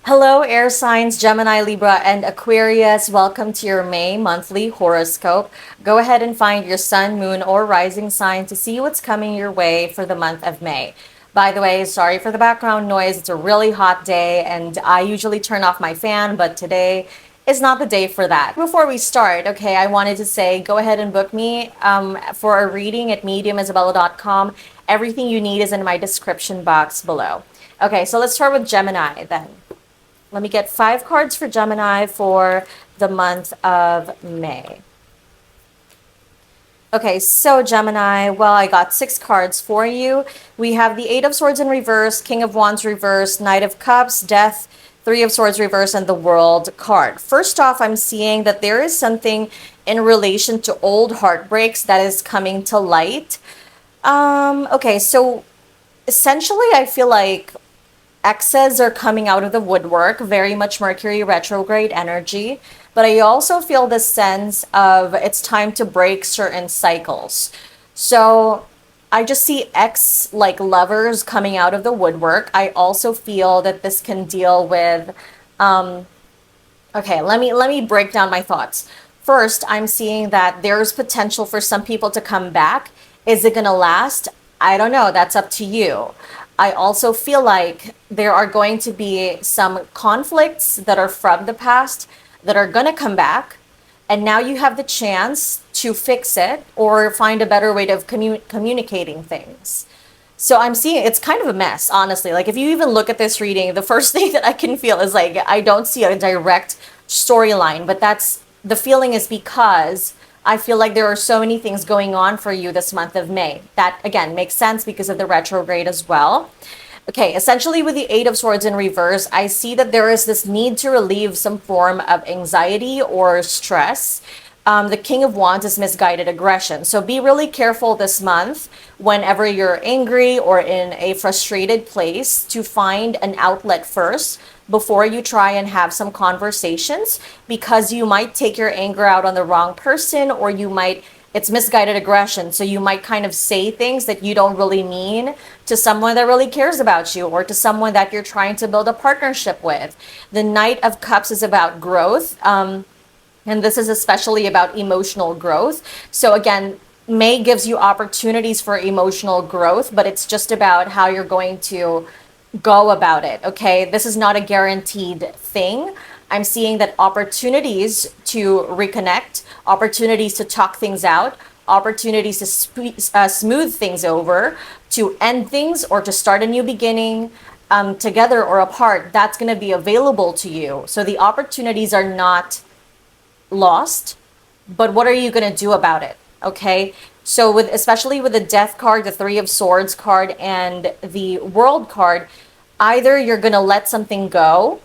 Hello, air signs, Gemini, Libra, and Aquarius. Welcome to your May monthly horoscope. Go ahead and find your sun, moon, or rising sign to see what's coming your way for the month of May. By the way, sorry for the background noise. It's a really hot day, and I usually turn off my fan, but today is not the day for that. Before we start, okay, I wanted to say go ahead and book me for a reading at mediumisabella.com. Everything you need is in my description box below. Okay, so let's start with Gemini then. Let me get 5 cards for Gemini for the month of May. Okay, so Gemini, well, I got 6 cards for you. We have the Eight of Swords in reverse, King of Wands reverse, Knight of Cups, Death, Three of Swords reverse, and the World card. First off, I'm seeing that there is something in relation to old heartbreaks that is coming to light. Okay, so essentially, I feel like exes are coming out of the woodwork, very much Mercury retrograde energy. But I also feel this sense of it's time to break certain cycles. So I just see ex like lovers coming out of the woodwork. I also feel that this can deal with okay, let me break down my thoughts. First, I'm seeing that there's potential for some people to come back. Is it going to last? I don't know. That's up to you. I also feel like there are going to be some conflicts that are from the past that are going to come back. And now you have the chance to fix it or find a better way of communicating things. So I'm seeing it's kind of a mess, honestly. Like if you even look at this reading, the first thing that I can feel is like I don't see a direct storyline, but that's the feeling is because I feel like there are so many things going on for you this month of May. That again makes sense because of the retrograde as well. Okay, essentially with the Eight of Swords in reverse, I see that there is this need to relieve some form of anxiety or stress. The King of Wands is misguided aggression. So be really careful this month whenever you're angry or in a frustrated place to find an outlet first before you try and have some conversations, because you might take your anger out on the wrong person, or you might it's misguided aggression. So you might kind of say things that you don't really mean to someone that really cares about you or to someone that you're trying to build a partnership with. The Knight of Cups is about growth. And this is especially about emotional growth. So again, May gives you opportunities for emotional growth, but it's just about how you're going to go about it. Okay. This is not a guaranteed thing. I'm seeing that opportunities to reconnect, opportunities to talk things out, opportunities to smooth things over, to end things or to start a new beginning together or apart, that's going to be available to you. So the opportunities are not lost, but what are you going to do about it? Okay. So with especially with the Death card, the Three of Swords card, and the World card, either you're going to let something go.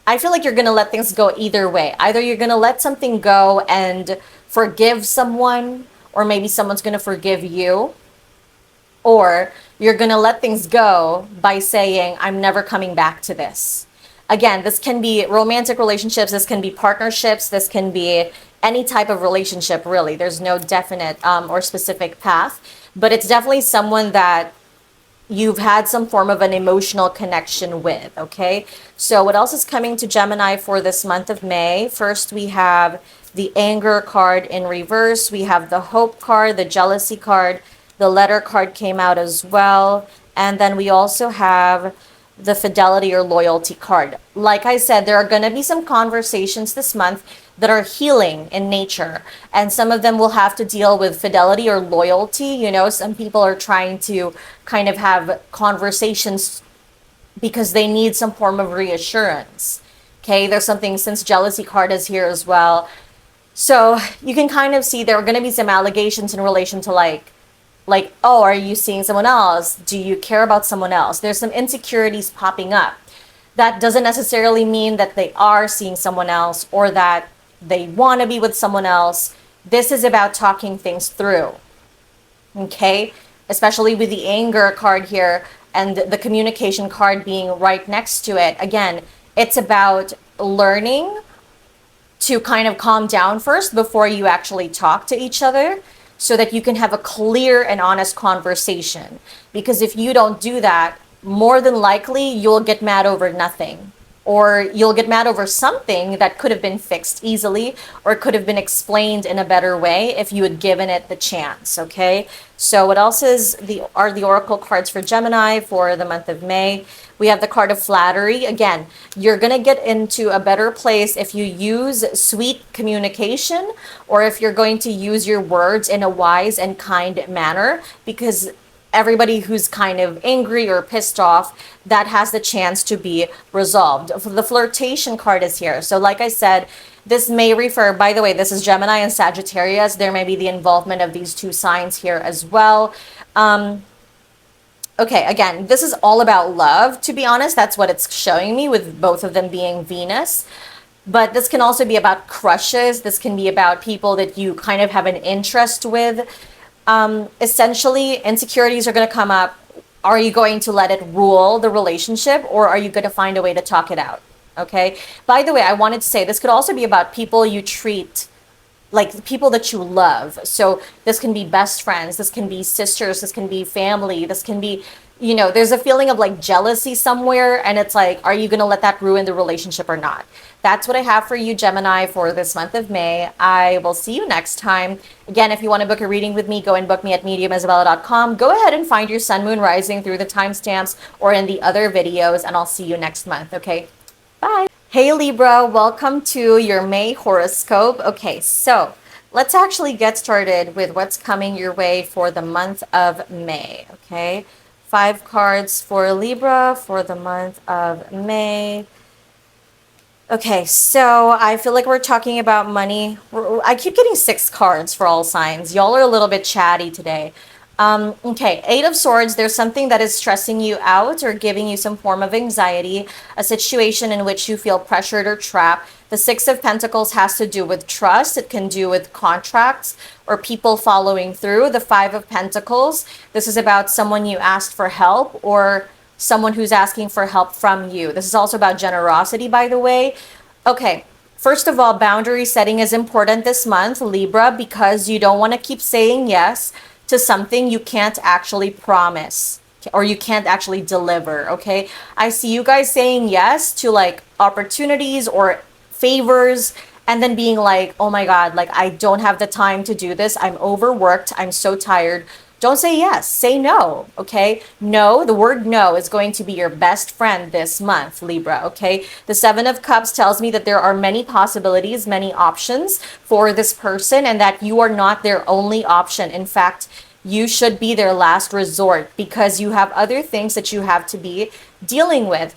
I feel like you're going to let things go either way. Either you're going to let something go and forgive someone, or maybe someone's going to forgive you, or you're going to let things go by saying, I'm never coming back to this. Again, this can be romantic relationships, this can be partnerships, this can be any type of relationship, really. There's no definite or specific path, but it's definitely someone that you've had some form of an emotional connection with, okay? So what else is coming to Gemini for this month of May? First, we have the Anger card in reverse. We have the Hope card, the Jealousy card. The Letter card came out as well. And then we also have the Fidelity or Loyalty card. Like I said, there are going to be some conversations this month that are healing in nature. And some of them will have to deal with fidelity or loyalty. You know, some people are trying to kind of have conversations because they need some form of reassurance. Okay, there's something, since Jealousy card is here as well. So you can kind of see there are going to be some allegations in relation to like, oh, are you seeing someone else? Do you care about someone else? There's some insecurities popping up. That doesn't necessarily mean that they are seeing someone else or that they want to be with someone else. This is about talking things through. Okay? Especially with the Anger card here and the Communication card being right next to it. Again, it's about learning to kind of calm down first before you actually talk to each other, so that you can have a clear and honest conversation. Because if you don't do that, more than likely you'll get mad over nothing. or you'll get mad over something that could have been fixed easily or could have been explained in a better way if you had given it the chance. Okay, so what else are the oracle cards for Gemini for the month of May? We have the card of flattery. Again, you're going to get into a better place if you use sweet communication, or if you're going to use your words in a wise and kind manner, because everybody who's kind of angry or pissed off, that has the chance to be resolved. The flirtation card is here. So like I said, this may refer, by the way, this is Gemini and Sagittarius. There may be the involvement of these two signs here as well. Okay, again, this is all about love. To be honest, that's what it's showing me, with both of them being Venus. But this can also be about crushes. This can be about people that you kind of have an interest with. Essentially, insecurities are going to come up. Are you going to let it rule the relationship, or are you going to find a way to talk it out? Okay. By the way, I wanted to say this could also be about people you treat like people that you love. So this can be best friends, this can be sisters, this can be family, this can be, there's a feeling of like jealousy somewhere, and it's like, are you going to let that ruin the relationship or not? That's what I have for you, Gemini, for this month of May. I will see you next time. Again, if you want to book a reading with me, go and book me at mediumisabella.com. Go ahead and find your sun, moon, rising through the timestamps or in the other videos, and I'll see you next month. Okay, bye. Hey Libra, welcome to your May horoscope. Okay, so let's actually get started with what's coming your way for the month of May. Okay, 5 cards for Libra for the month of May. Okay, so I feel like we're talking about money. I keep getting 6 cards for all signs. Y'all are a little bit chatty today. Okay, 8 of Swords, there's something that is stressing you out or giving you some form of anxiety, a situation in which you feel pressured or trapped. The 6 of Pentacles has to do with trust. It can do with contracts or people following through. The 5 of Pentacles, this is about someone you asked for help, or someone who's asking for help from you. This is also about generosity, by the way. Okay, first of all, boundary setting is important this month, Libra, because you don't want to keep saying yes to something you can't actually promise or you can't actually deliver. Okay, I see you guys saying yes to like opportunities or favors, and then being like, oh my god, like I don't have the time to do this, I'm overworked, I'm so tired. Don't say yes, say no. Okay, no, the word no is going to be your best friend this month, Libra. Okay, the 7 of Cups tells me that there are many possibilities, many options for this person, and that you are not their only option. In fact, you should be their last resort, because you have other things that you have to be dealing with.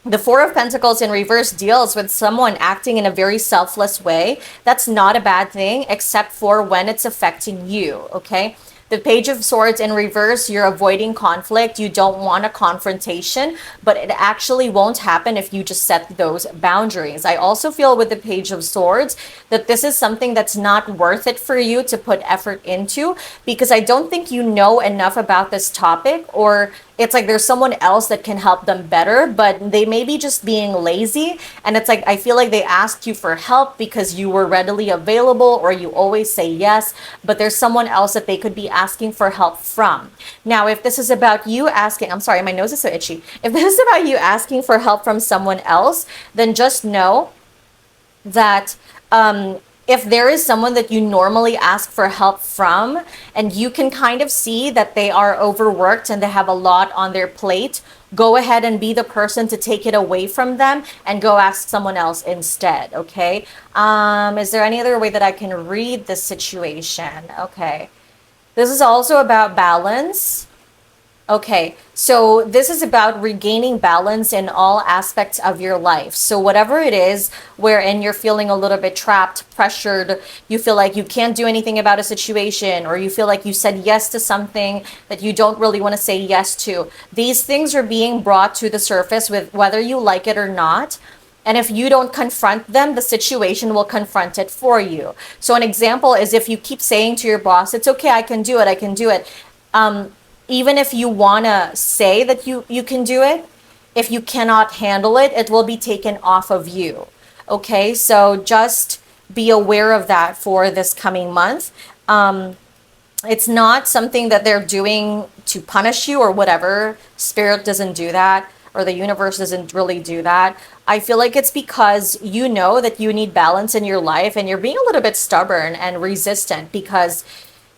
The 4 of Pentacles in reverse deals with someone acting in a very selfless way. That's not a bad thing, except for when it's affecting you. Okay, the Page of Swords in reverse, you're avoiding conflict. You don't want a confrontation, but it actually won't happen if you just set those boundaries. I also feel with the Page of Swords that this is something that's not worth it for you to put effort into, because I don't think you know enough about this topic, or it's like there's someone else that can help them better, but they may be just being lazy. And it's like, I feel like they asked you for help because you were readily available, or you always say yes, but there's someone else that they could be asking for help from. Now, if this is about you asking, I'm sorry, my nose is so itchy. If this is about you asking for help from someone else, then just know that if there is someone that you normally ask for help from, and you can kind of see that they are overworked and they have a lot on their plate, go ahead and be the person to take it away from them and go ask someone else instead. Okay, is there any other way that I can read this situation? Okay, this is also about balance. Okay, so this is about regaining balance in all aspects of your life. So whatever it is wherein you're feeling a little bit trapped, pressured, you feel like you can't do anything about a situation, or you feel like you said yes to something that you don't really want to say yes to. These things are being brought to the surface, with whether you like it or not. And if you don't confront them, the situation will confront it for you. So an example is, if you keep saying to your boss, it's okay, I can do it, I can do it. Even if you want to say that you can do it, if you cannot handle it, it will be taken off of you. Okay, so just be aware of that for this coming month. It's not something that they're doing to punish you or whatever. Spirit doesn't do that. or the universe doesn't really do that. I feel like it's because you know that you need balance in your life and you're being a little bit stubborn and resistant because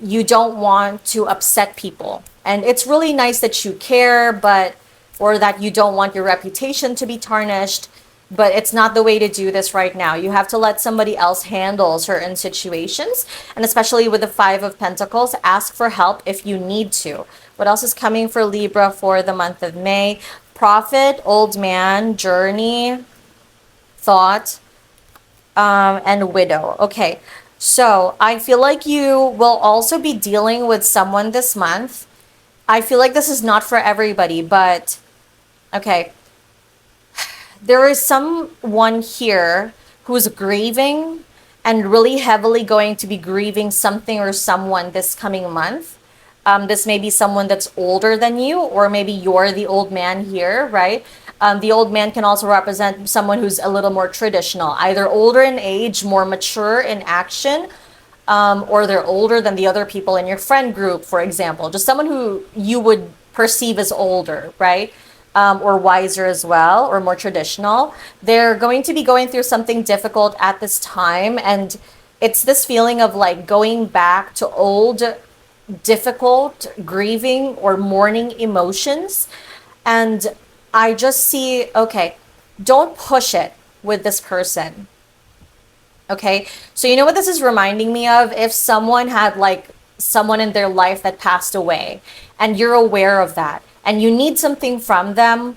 you don't want to upset people. And it's really nice that you care, but or that you don't want your reputation to be tarnished, but it's not the way to do this right now. You have to let somebody else handle certain situations, and especially with the 5 of Pentacles, ask for help if you need to. What else is coming for Libra for the month of May? Prophet, Old Man, Journey, Thought, and Widow. Okay, so I feel like you will also be dealing with someone this month. I feel like this is not for everybody, but okay. There is someone here who's grieving and really heavily going to be grieving something or someone this coming month. This may be someone that's older than you, or maybe you're the old man here, right? The old man can also represent someone who's a little more traditional, either older in age, more mature in action, or they're older than the other people in your friend group, for example. Just someone who you would perceive as older, right? Or wiser as well, or more traditional. They're going to be going through something difficult at this time. And it's this feeling of like going back to old, difficult, grieving, or mourning emotions. And I just see, okay, don't push it with this person. Okay, so you know what this is reminding me of? If someone had like someone in their life that passed away and you're aware of that and you need something from them,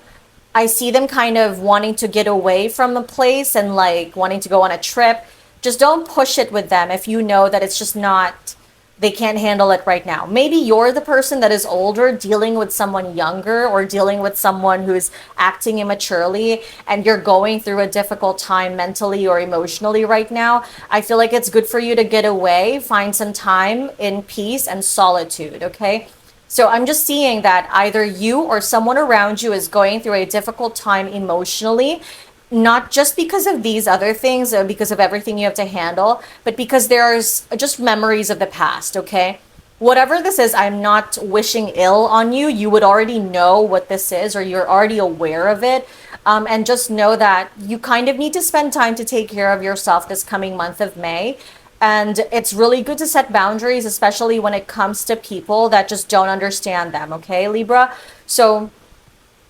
I see them kind of wanting to get away from the place and like wanting to go on a trip. Just don't push it with them if you know that it's just not, they can't handle it right now. Maybe you're the person that is older dealing with someone younger, or dealing with someone who's acting immaturely, and you're going through a difficult time mentally or emotionally right now. I feel like it's good for you to get away, find some time in peace and solitude, okay? So I'm just seeing that either you or someone around you is going through a difficult time emotionally, not just because of these other things, because of everything you have to handle, but because there's just memories of the past, okay? Whatever this is, I'm not wishing ill on you. You would already know what this is, or you're already aware of it. And just know that you kind of need to spend time to take care of yourself this coming month of May. And it's really good to set boundaries, especially when it comes to people that just don't understand them, okay, Libra? So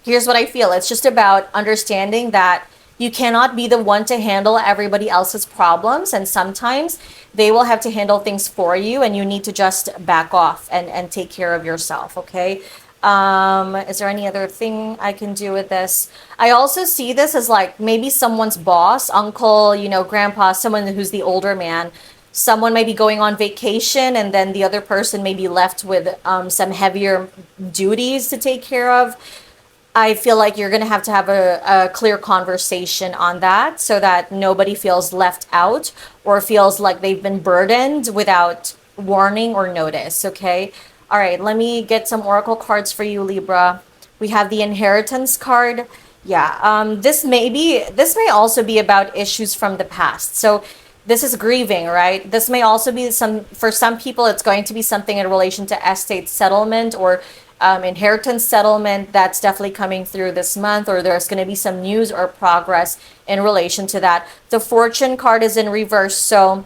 here's what I feel. It's just about understanding that you cannot be the one to handle everybody else's problems, and sometimes they will have to handle things for you, and you need to just back off and take care of yourself, okay? Is there any other thing I can do with this? I also see this as like maybe someone's boss, uncle, you know, grandpa, someone who's the older man. Someone may be going on vacation, and then the other person may be left with some heavier duties to take care of. I feel like you're going to have a clear conversation on that, so that nobody feels left out or feels like they've been burdened without warning or notice, okay? All right, let me get some oracle cards for you, Libra. We have the inheritance card. Yeah, this may also be about issues from the past. So this is grieving, right? This may also be for some people, it's going to be something in relation to estate settlement or inheritance settlement. That's definitely coming through this month, or there's going to be some news or progress in relation to that. The fortune card is in reverse, so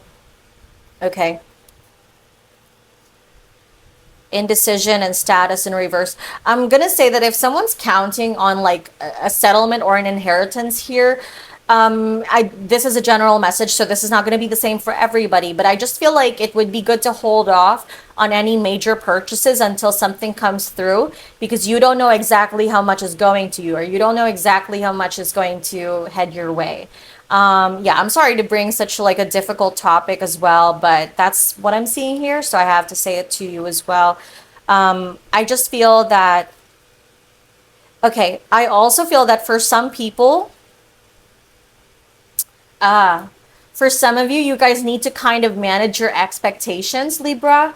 okay. Indecision and status in reverse. I'm gonna say that if someone's counting on like a settlement or an inheritance here, this is a general message, so this is not going to be the same for everybody, but I just feel like it would be good to hold off on any major purchases until something comes through, because you don't know exactly how much is going to you, or you don't know exactly how much is going to head your way. Yeah, I'm sorry to bring such like a difficult topic as well, but that's what I'm seeing here, so I have to say it to you as well. I just feel that, okay, I also feel that for some people, for some of you, you guys need to kind of manage your expectations, Libra,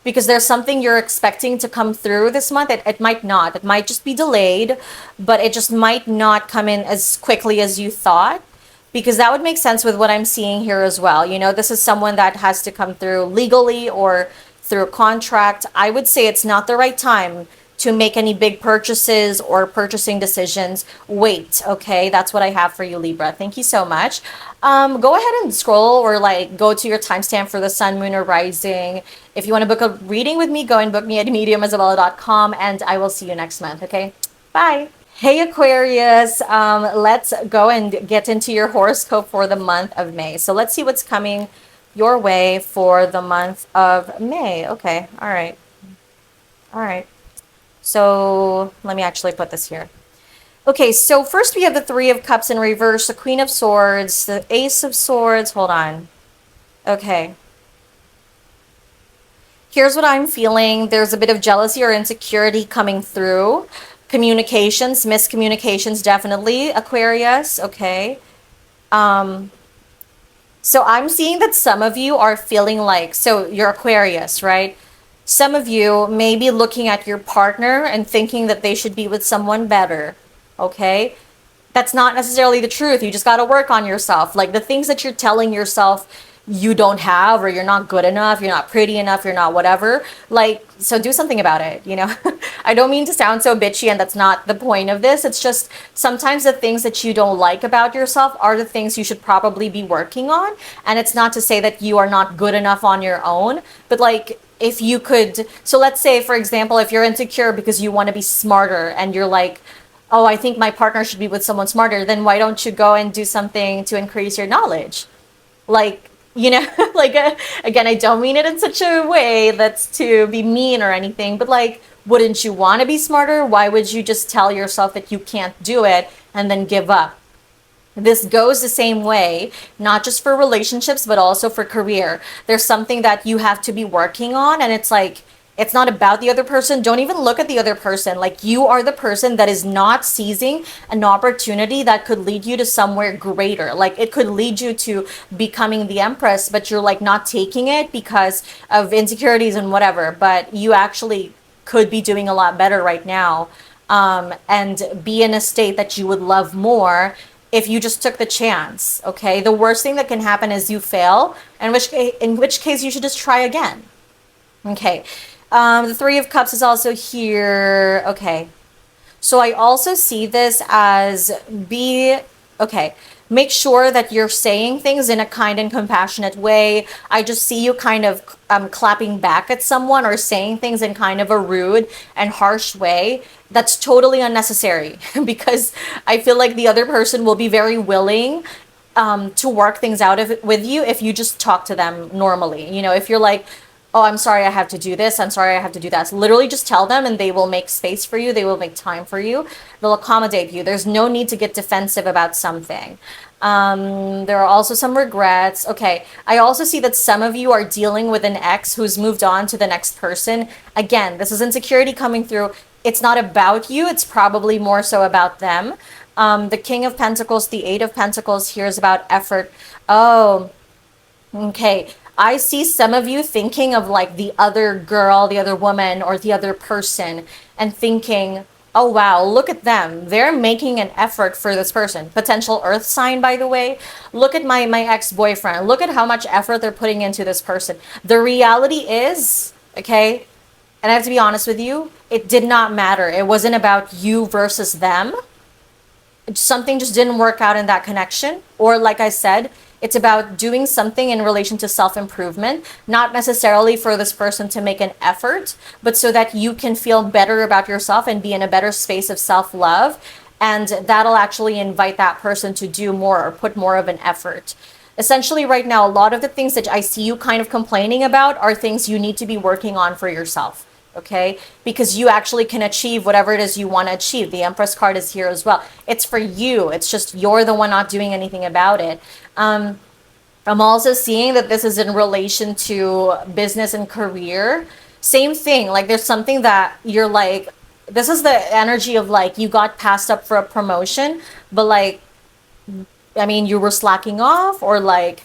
because there's something you're expecting to come through this month. It might not. It might just be delayed, but it just might not come in as quickly as you thought, because that would make sense with what I'm seeing here as well. You know, this is someone that has to come through legally or through a contract. I would say it's not the right time to make any big purchases or purchasing decisions, wait, okay? That's what I have for you, Libra. Thank you so much. Go ahead and scroll or like go to your timestamp for the sun, moon, or rising. If you want to book a reading with me, go and book me at mediumisabella.com, and I will see you next month, okay? Bye. Hey Aquarius, let's go and get into your horoscope for the month of May. So let's see what's coming your way for the month of May. Okay, all right. All right. So let me actually put this here. Okay, so first we have the Three of Cups in reverse, the Queen of Swords, the Ace of Swords. Hold on. Okay. Here's what I'm feeling. There's a bit of jealousy or insecurity coming through. Communications, miscommunications, definitely, Aquarius. Okay. So I'm seeing that some of you are feeling like, so you're Aquarius, right? Some of you may be looking at your partner and thinking that they should be with someone better. Okay. That's not necessarily the truth. You just got to work on yourself. Like the things that you're telling yourself you don't have, or you're not good enough, you're not pretty enough, you're not whatever. Like, so do something about it, you know? I don't mean to sound so bitchy, and that's not the point of this. It's just sometimes the things that you don't like about yourself are the things you should probably be working on. And it's not to say that you are not good enough on your own, but like, if you could, so let's say, for example, if you're insecure because you want to be smarter and you're like, oh, I think my partner should be with someone smarter, then why don't you go and do something to increase your knowledge? Like, you know, like, again, I don't mean it in such a way that's to be mean or anything, but like, wouldn't you want to be smarter? Why would you just tell yourself that you can't do it and then give up? This goes the same way, not just for relationships, but also for career. There's something that you have to be working on, and it's like, it's not about the other person. Don't even look at the other person. Like, you are the person that is not seizing an opportunity that could lead you to somewhere greater. Like, it could lead you to becoming the empress, but you're like not taking it because of insecurities and whatever. But you actually could be doing a lot better right now, and be in a state that you would love more if you just took the chance. Okay, the worst thing that can happen is you fail, in which case you should just try again. Okay. The Three of Cups is also here. Okay. So I also see this as okay. Make sure that you're saying things in a kind and compassionate way. I just see you kind of clapping back at someone or saying things in kind of a rude and harsh way. That's totally unnecessary because I feel like the other person will be very willing to work things out with you if you just talk to them normally. You know, if you're like, oh, I'm sorry, I have to do this. I'm sorry, I have to do that. So literally just tell them and they will make space for you. They will make time for you. They'll accommodate you. There's no need to get defensive about something. There are also some regrets. Okay, I also see that some of you are dealing with an ex who's moved on to the next person. Again, this is insecurity coming through. It's not about you. It's probably more so about them. The King of Pentacles, the Eight of Pentacles here is about effort. Oh, okay. I see some of you thinking of like the other girl, the other woman, or the other person and thinking, oh wow, look at them. They're making an effort for this person. Potential earth sign, by the way. Look at my ex-boyfriend. Look at how much effort they're putting into this person. The reality is, okay, and I have to be honest with you, it did not matter. It wasn't about you versus them. Something just didn't work out in that connection. Or like I said, it's about doing something in relation to self-improvement, not necessarily for this person to make an effort, but so that you can feel better about yourself and be in a better space of self-love. And that'll actually invite that person to do more or put more of an effort. Essentially, right now, a lot of the things that I see you kind of complaining about are things you need to be working on for yourself. Okay, because you actually can achieve whatever it is you want to achieve. The Empress card is here as well. It's for you. It's just you're the one not doing anything about it. I'm also seeing that this is in relation to business and career. Same thing. Like there's something that you're like, this is the energy of like you got passed up for a promotion, but like, I mean, you were slacking off, or like,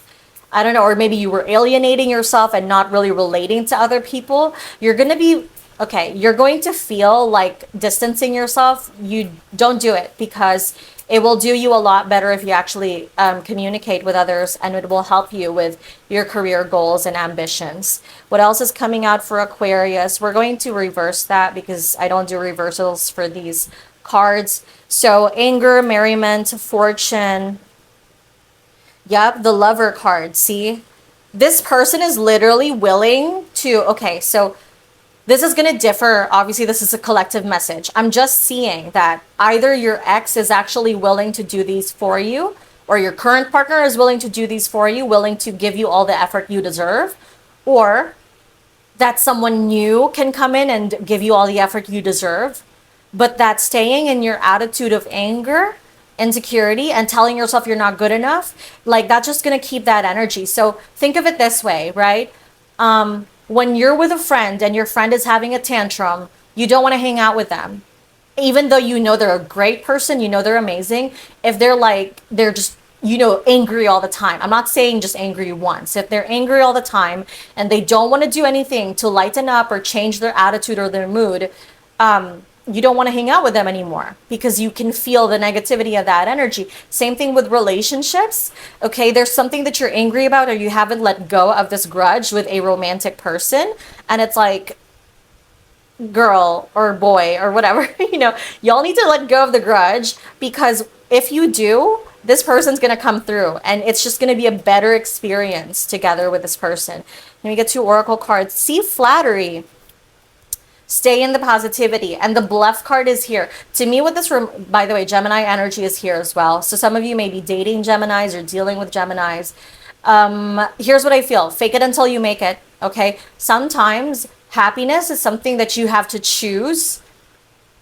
I don't know, or maybe you were alienating yourself and not really relating to other people. You're going to be Okay, you're going to feel like distancing yourself. You don't do it, because it will do you a lot better if you actually communicate with others, and it will help you with your career goals and ambitions. What else is coming out for Aquarius? We're going to reverse that because I don't do reversals for these cards. So anger, merriment, fortune. Yep, the lover card. See, this person is literally willing to, okay, so this is going to differ. Obviously, this is a collective message. I'm just seeing that either your ex is actually willing to do these for you, or your current partner is willing to do these for you, willing to give you all the effort you deserve, or that someone new can come in and give you all the effort you deserve, but that staying in your attitude of anger, insecurity, and telling yourself you're not good enough, like that's just going to keep that energy. So think of it this way, right? When you're with a friend and your friend is having a tantrum, you don't want to hang out with them. Even though you know they're a great person, you know they're amazing. If they're like, they're just, angry all the time. I'm not saying just angry once. If they're angry all the time and they don't want to do anything to lighten up or change their attitude or their mood, you don't want to hang out with them anymore, because you can feel the negativity of that energy. Same thing with relationships. Okay, there's something that you're angry about, or you haven't let go of this grudge with a romantic person, and it's like, girl or boy or whatever, y'all need to let go of the grudge, because if you do, this person's going to come through, and it's just going to be a better experience together with this person. Let me get 2 oracle cards. See, flattery. Stay in the positivity. And the bluff card is here. To me, with this room, by the way, Gemini energy is here as well. So some of you may be dating Geminis or dealing with Geminis. Here's what I feel. Fake it until you make it. Okay. Sometimes happiness is something that you have to choose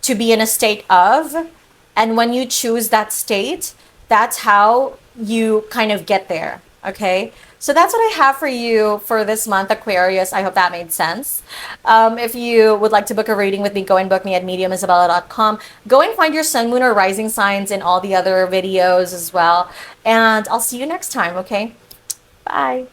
to be in a state of. And when you choose that state, that's how you kind of get there. Okay. So that's what I have for you for this month, Aquarius. I hope that made sense. If you would like to book a reading with me, go and book me at mediumisabella.com. Go and find your sun, moon, or rising signs in all the other videos as well. And I'll see you next time, okay? Bye.